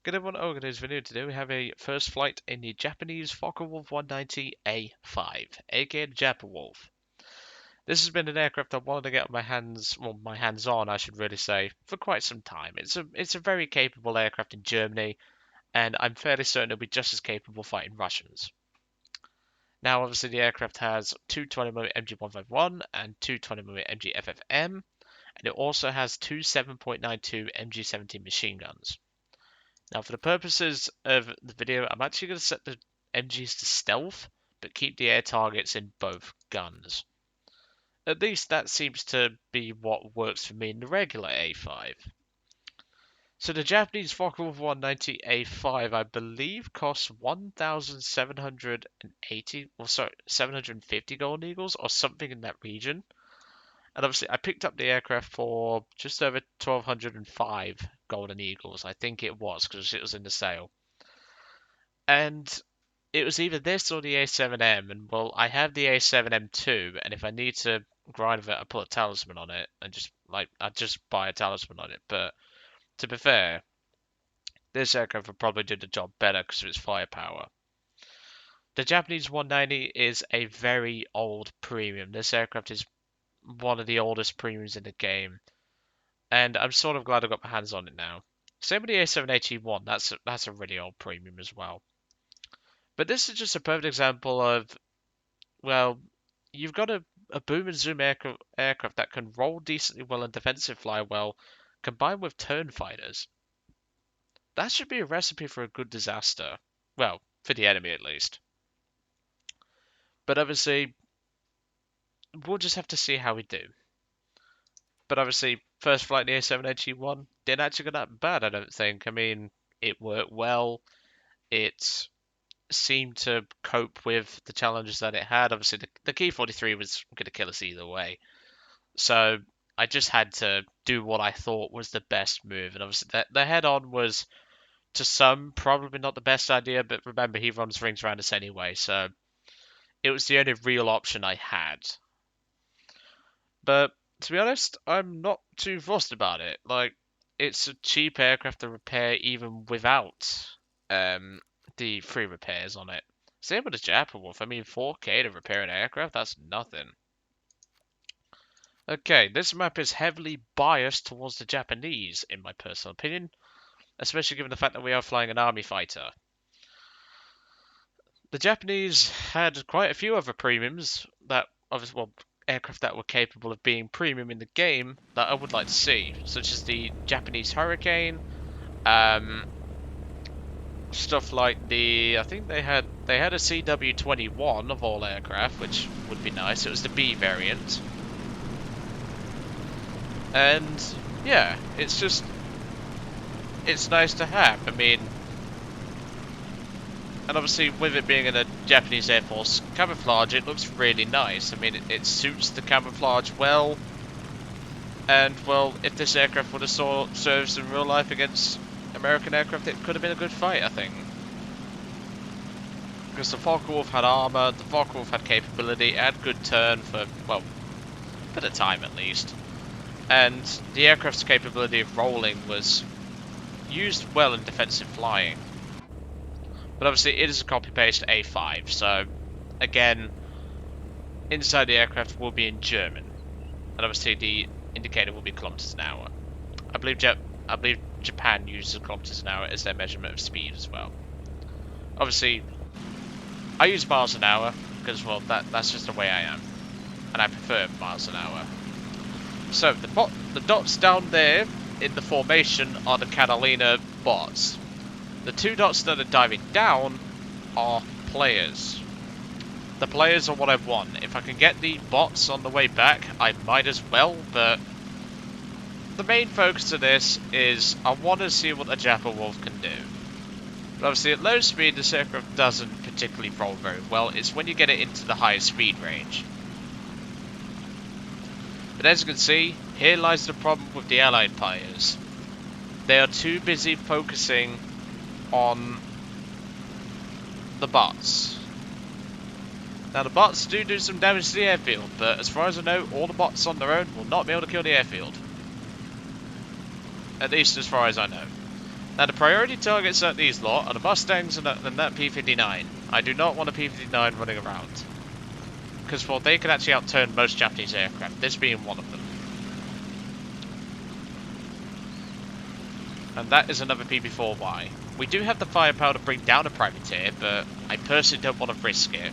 Good everyone, in today's video today we have a first flight in the Japanese FW190A5, aka the Japa Wolf. This has been an aircraft I wanted to get my hands on, I should really say, for quite some time. It's a very capable aircraft in Germany, and I'm fairly certain it'll be just as capable fighting Russians. Now, obviously, the aircraft has two 20mm MG151 and two 20mm MG FFM, and it also has two 7.92 MG17 machine guns. Now, for the purposes of the video, I'm actually going to set the MGs to stealth, but keep the air targets in both guns. At least that seems to be what works for me in the regular A5. So the Japanese Focke-Wulf 190 A5, I believe, costs 1,780, 750 golden eagles, or something in that region. And obviously, I picked up the aircraft for just over 1,205 golden eagles. I think it was, because it was in the sale. And it was either this or the A7M. And, well, I have the A7M too. And if I need to grind with it, I put a talisman on it. And I just buy a talisman on it. But to be fair, this aircraft would probably do the job better because of its firepower. The Japanese 190 is a very old premium. This aircraft is one of the oldest premiums in the game, and I'm sort of glad I got my hands on it now. Same with the A781, that's a really old premium as well. But this is just a perfect example of, well, you've got a boom and zoom aircraft that can roll decently well and defensive fly well, combined with turn fighters. That should be a recipe for a good disaster. Well, for the enemy at least. But obviously, we'll just have to see how we do. But obviously, first flight in the A781 didn't actually go that bad, I don't think. I mean, it worked well. It seemed to cope with the challenges that it had. Obviously, the Key 43 was going to kill us either way. So I just had to do what I thought was the best move. And obviously, the head-on was, to some, probably not the best idea. But remember, he runs rings around us anyway. So it was the only real option I had. But to be honest, I'm not too fussed about it. Like, it's a cheap aircraft to repair even without the free repairs on it. Same with the Japa Wolf. I mean, 4K to repair an aircraft, that's nothing. Okay, this map is heavily biased towards the Japanese, in my personal opinion, especially given the fact that we are flying an army fighter. The Japanese had quite a few other premiums that, obviously, well, aircraft that were capable of being premium in the game that I would like to see, such as the Japanese Hurricane, stuff like I think they had a CW21 of all aircraft, which would be nice. It was the B variant, and yeah, it's nice to have. I mean, and obviously with it being in a Japanese Air Force camouflage, it looks really nice. I mean, it suits the camouflage well. And, well, if this aircraft would have served in real life against American aircraft, it could have been a good fight, I think. Because the Focke-Wulf had armor, the Focke-Wulf had capability, it had good turn for, well, a bit of time at least. And the aircraft's capability of rolling was used well in defensive flying. But obviously it is a copy-paste A5, so again, inside the aircraft will be in German. And obviously the indicator will be kilometers an hour. I believe Japan uses kilometers an hour as their measurement of speed as well. Obviously, I use miles an hour because, well, that's just the way I am, and I prefer miles an hour. So the dots down there in the formation are the Catalina bots. The two dots that are diving down are players. The players are what I want. If I can get the bots on the way back, I might as well, but the main focus of this is I want to see what the Japa Wolf can do. But obviously at low speed, this aircraft doesn't particularly roll very well. It's when you get it into the higher speed range. But as you can see, here lies the problem with the Allied players. They are too busy focusing on the bots. Now the bots do some damage to the airfield, but as far as I know, all the bots on their own will not be able to kill the airfield. At least as far as I know. Now the priority targets at these lot are the Mustangs and that P-59. I do not want a P-59 running around. Because, well, they can actually outturn most Japanese aircraft, this being one of them. And that is another PB-4Y. We do have the firepower to bring down a privateer, but I personally don't want to risk it.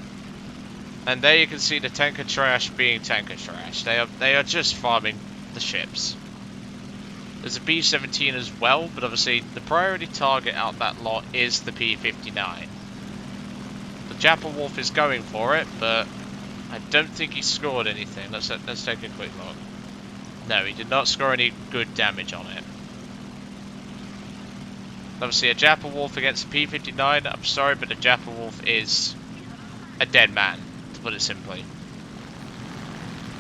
And there you can see the tanker trash being tanker trash. They are just farming the ships. There's a B-17 as well, but obviously the priority target out that lot is the P-59. The Jappa Wolf is going for it, but I don't think he scored anything. Let's take a quick look. No, he did not score any good damage on it. Obviously a Jappa Wolf against a P-59, I'm sorry, but a Jappa Wolf is a dead man, to put it simply.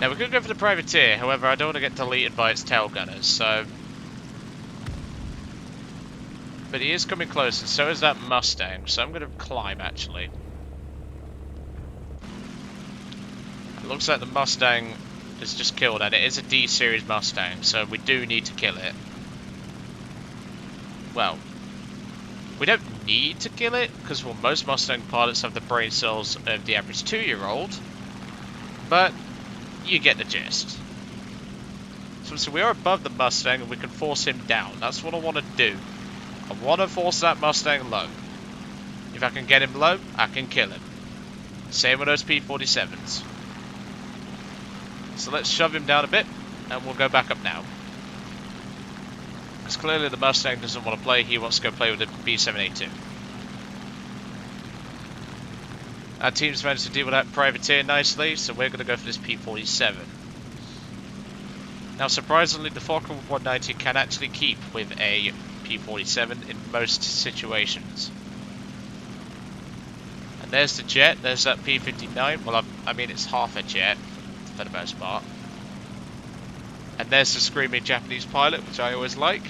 Now we could go for the privateer, however I don't want to get deleted by its tail gunners, so... But he is coming close, and so is that Mustang, so I'm going to climb actually. It looks like the Mustang is just killed, and it is a D-series Mustang, so we do need to kill it. Well, we don't need to kill it, because well, most Mustang pilots have the brain cells of the average 2-year-old, but you get the gist. So we are above the Mustang, and we can force him down. That's what I want to do. I want to force that Mustang low. If I can get him low, I can kill him. Same with those P-47s. So let's shove him down a bit, and we'll go back up now. Because clearly the Mustang doesn't want to play, he wants to go play with the B-782. Our team's managed to deal with that privateer nicely, so we're going to go for this P-47. Now surprisingly, the FW190 can actually keep with a P-47 in most situations. And there's the jet, there's that P-59, well I mean it's half a jet, for the most part. And there's the screaming Japanese pilot, which I always like.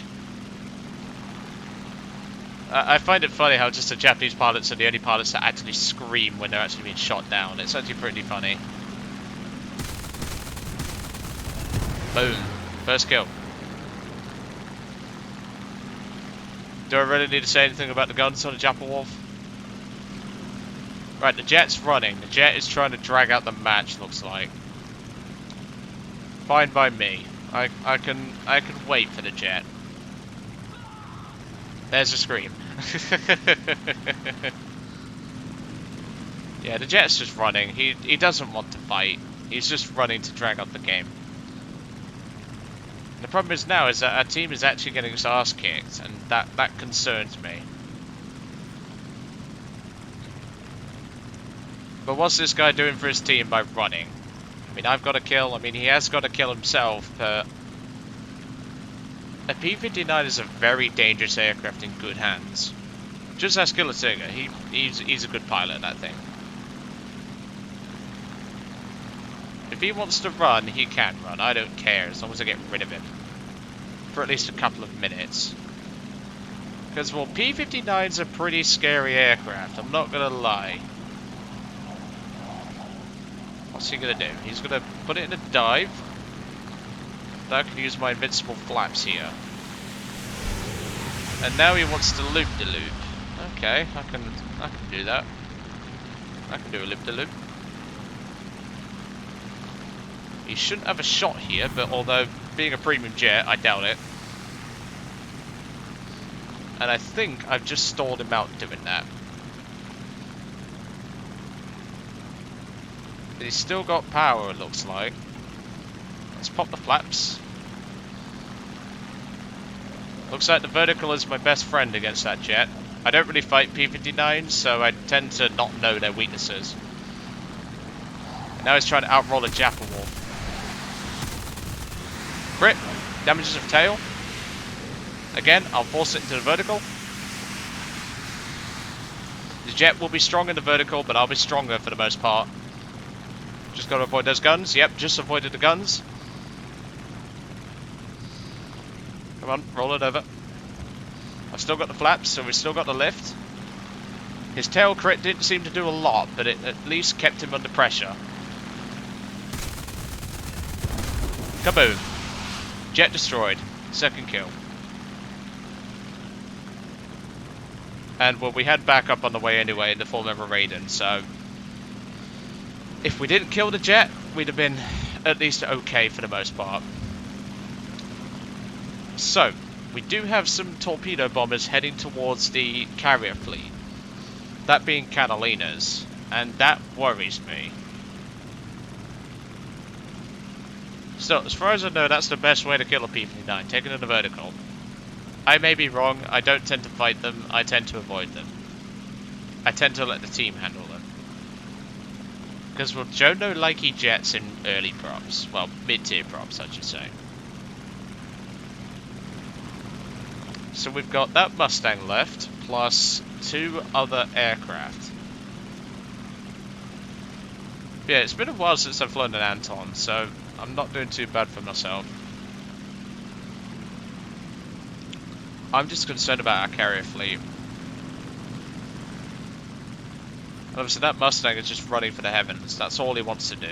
I find it funny how just the Japanese pilots are the only pilots that actually scream when they're actually being shot down. It's actually pretty funny. Boom. First kill. Do I really need to say anything about the guns on the Jappa Wolf? Right, the jet's running. The jet is trying to drag out the match, looks like. Fine by me. I can wait for the jet. There's a scream. Yeah, the jet's just running. He doesn't want to fight. He's just running to drag out the game. The problem is now is that our team is actually getting its ass kicked, and that concerns me. But what's this guy doing for his team by running? I mean, I've got a kill. I mean, he has got to kill himself, but a P-59 is a very dangerous aircraft in good hands. Just ask Gillatiga. He's a good pilot, that thing. If he wants to run, he can run. I don't care, as long as I get rid of him. For at least a couple of minutes. Because, well, P-59's a pretty scary aircraft, I'm not gonna lie. What's he gonna do? He's gonna put it in a dive. Now I can use my invincible flaps here. And now he wants to loop-de-loop. Okay, I can do that. I can do a loop-de-loop. He shouldn't have a shot here, but although being a premium jet, I doubt it. And I think I've just stalled him out doing that. But he's still got power, it looks like. Let's pop the flaps. Looks like the vertical is my best friend against that jet. I don't really fight P-59s, so I tend to not know their weaknesses. And now he's trying to outroll a Jappa Wolf. Crit. Damages of tail. Again, I'll force it into the vertical. The jet will be strong in the vertical, but I'll be stronger for the most part. Just got to avoid those guns. Yep, just avoided the guns. Come on, roll it over. I've still got the flaps, so we've still got the lift. His tail crit didn't seem to do a lot, but it at least kept him under pressure. Kaboom. Jet destroyed. Second kill. And well, we had backup on the way anyway in the form of a Raiden, so if we didn't kill the jet, we'd have been at least okay for the most part. So, we do have some torpedo bombers heading towards the carrier fleet. That being Catalina's, and that worries me. So, as far as I know, that's the best way to kill a P-59, taking in a vertical. I may be wrong, I don't tend to fight them, I tend to avoid them. I tend to let the team handle them. Because, well, Joe no likey jets in early props. Well, mid-tier props, I should say. So we've got that Mustang left, plus 2 other aircraft. Yeah, it's been a while since I've flown an Anton, so I'm not doing too bad for myself. I'm just concerned about our carrier fleet. And obviously that Mustang is just running for the heavens. That's all he wants to do.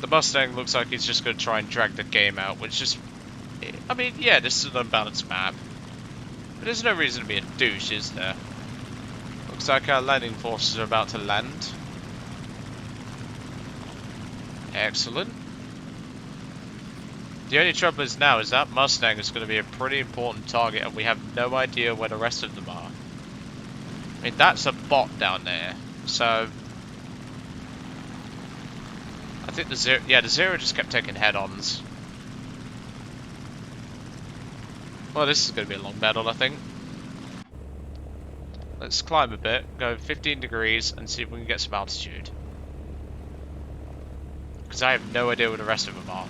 The Mustang looks like he's just going to try and drag the game out, which is... I mean, yeah, this is an unbalanced map. But there's no reason to be a douche, is there? Looks like our landing forces are about to land. Excellent. The only trouble is now is that Mustang is going to be a pretty important target, and we have no idea where the rest of them are. I mean, that's a bot down there, so... I think the Zero... Yeah, the Zero just kept taking head-ons. Well, this is going to be a long battle, I think. Let's climb a bit, go 15 degrees, and see if we can get some altitude. Because I have no idea where the rest of them are.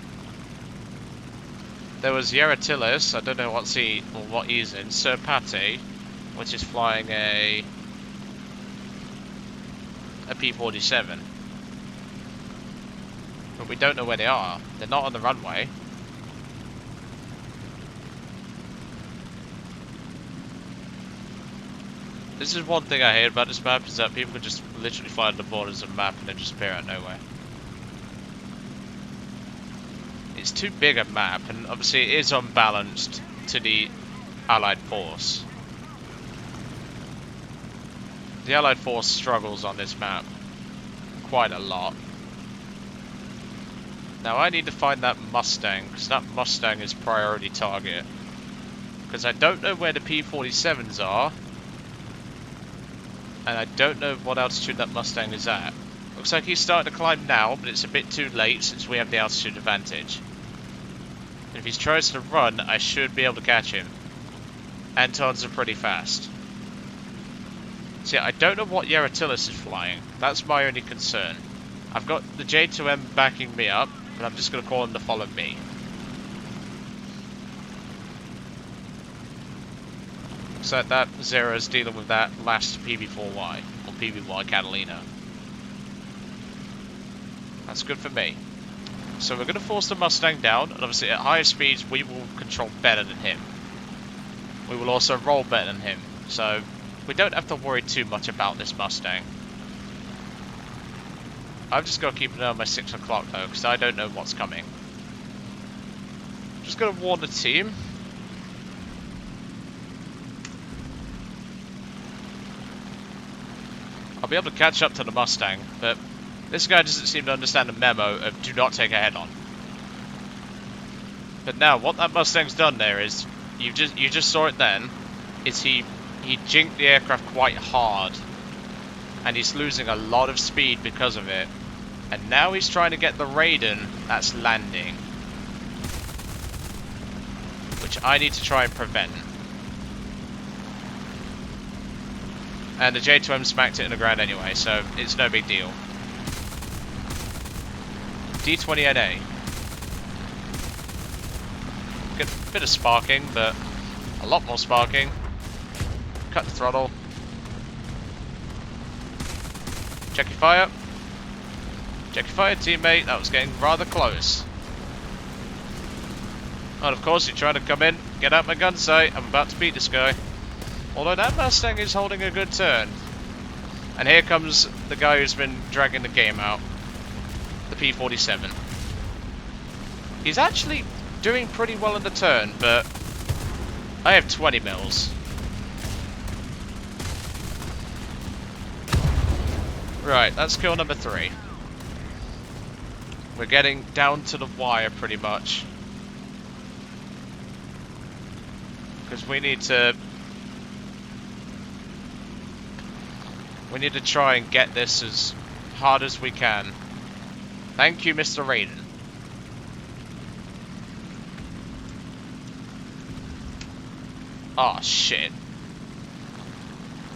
There was Hairyfeet, I don't know what he's in, Sir Pate, which is flying a P-47. But we don't know where they are. They're not on the runway. This is one thing I hate about this map, is that people can just literally fly on the borders of the map and then just appear out of nowhere. It's too big a map, and obviously it is unbalanced to the Allied force. The Allied force struggles on this map quite a lot. Now I need to find that Mustang, because that Mustang is priority target. Because I don't know where the P-47s are, and I don't know what altitude that Mustang is at. Looks like he's starting to climb now, but it's a bit too late since we have the altitude advantage. And if he tries to run, I should be able to catch him. Antons are pretty fast. See, I don't know what Hairyfeet is flying. That's my only concern. I've got the J2M backing me up, but I'm just going to call him to follow me. Looks like that Zero is dealing with that last PB4Y, or PBY Catalina. That's good for me. So we're going to force the Mustang down, and obviously at higher speeds we will control better than him. We will also roll better than him, so we don't have to worry too much about this Mustang. I've just got to keep an eye on my 6 o'clock though, because I don't know what's coming. Just going to warn the team. I'll be able to catch up to the Mustang, but this guy doesn't seem to understand the memo of do not take a head-on. But now, what that Mustang's done there is, you just saw it then, is he jinked the aircraft quite hard, and he's losing a lot of speed because of it. And now he's trying to get the Raiden that's landing, which I need to try and prevent. And the J2M smacked it in the ground anyway, so it's no big deal. D20NA. Get a bit of sparking, but a lot more sparking. Cut the throttle. Check your fire. Check your fire, teammate. That was getting rather close. And of course, you're trying to come in. Get out my gun sight. I'm about to beat this guy. Although that Mustang is holding a good turn. And here comes the guy who's been dragging the game out. The P-47. He's actually doing pretty well in the turn, but I have 20 mils. Right, that's kill number 3. We're getting down to the wire pretty much. Because we need to try and get this as hard as we can. Thank you, Mr. Raiden. Oh shit.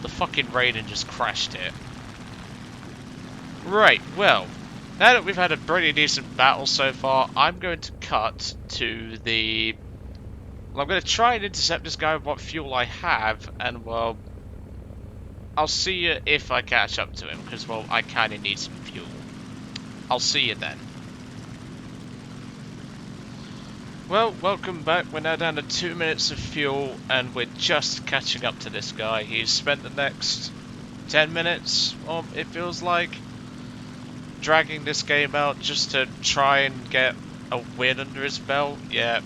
The fucking Raiden just crashed it. Right, well, now that we've had a pretty decent battle so far, I'm going to cut to the... Well, I'm going to try and intercept this guy with what fuel I have, and well, I'll see you if I catch up to him, because well, I kind of need some fuel. I'll see you then. Well, welcome back. We're now down to 2 minutes of fuel, and we're just catching up to this guy. He's spent the next 10 minutes, or it feels like, dragging this game out just to try and get a win under his belt. Yeah,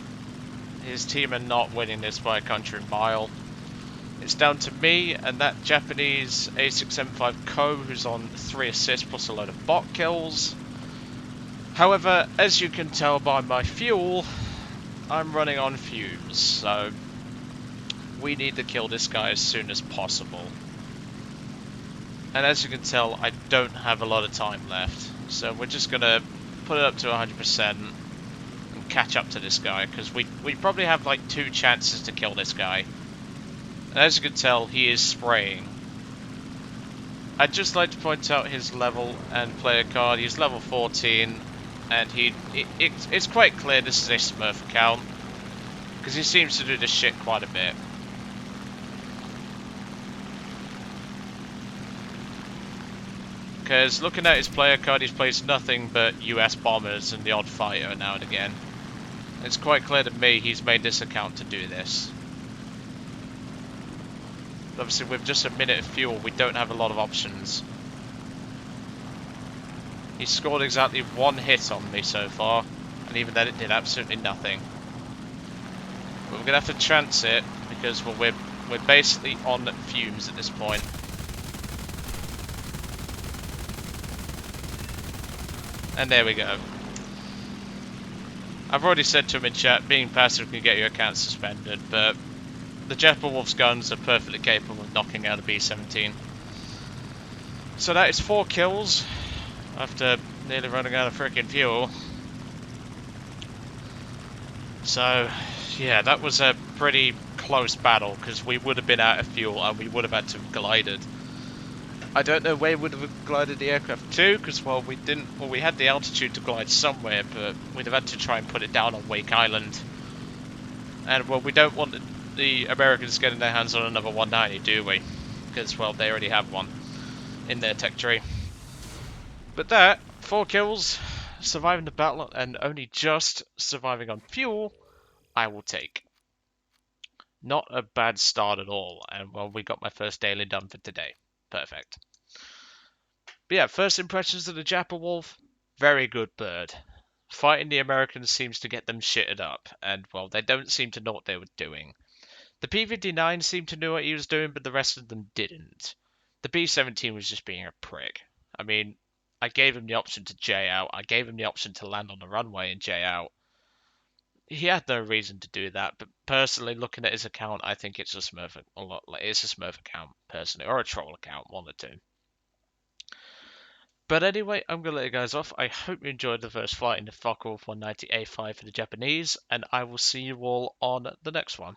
his team are not winning this by a country mile. It's down to me and that Japanese A6M5 Co, who's on 3 assists plus a load of bot kills. However, as you can tell by my fuel, I'm running on fumes, so we need to kill this guy as soon as possible. And as you can tell, I don't have a lot of time left, so we're just gonna put it up to 100% and catch up to this guy, because we probably have like 2 chances to kill this guy. And as you can tell, he is spraying. I'd just like to point out his level and player card. He's level 14, and it's quite clear this is a Smurf account, because he seems to do this shit quite a bit. Because looking at his player card, he's plays nothing but US bombers and the odd fighter now and again. It's quite clear to me he's made this account to do this. Obviously, with just a minute of fuel, we don't have a lot of options. He scored exactly 1 hit on me so far, and even then it did absolutely nothing. But we're gonna have to chance it, because well, we're basically on fumes at this point. And there we go. I've already said to him in chat, being passive can get your account suspended, but the Wolf's guns are perfectly capable of knocking out a B-17. So that is 4 kills after nearly running out of freaking fuel. So yeah, that was a pretty close battle, because we would have been out of fuel and we would have had to have glided. I don't know where we would have glided the aircraft to, because well, we had the altitude to glide somewhere, but we'd have had to try and put it down on Wake Island. And well, we don't want the Americans getting their hands on another 190, do we? Because well, they already have one in their tech tree. But that, 4 kills, surviving the battle, and only just surviving on fuel, I will take. Not a bad start at all, and well, we got my first daily done for today. Perfect. But yeah, first impressions of the Wolf, very good bird. Fighting the Americans seems to get them shitted up, and well, they don't seem to know what they were doing. The P-59 seemed to know what he was doing, but the rest of them didn't. The B-17 was just being a prick. I mean, I gave him the option to J out, I gave him the option to land on the runway and J out. He had no reason to do that, but personally, looking at his account, I think it's a Smurf, it's a Smurf account, personally, or a troll account, one of the two. But anyway, I'm going to let you guys off. I hope you enjoyed the first flight in the FW190A5 for the Japanese, and I will see you all on the next one.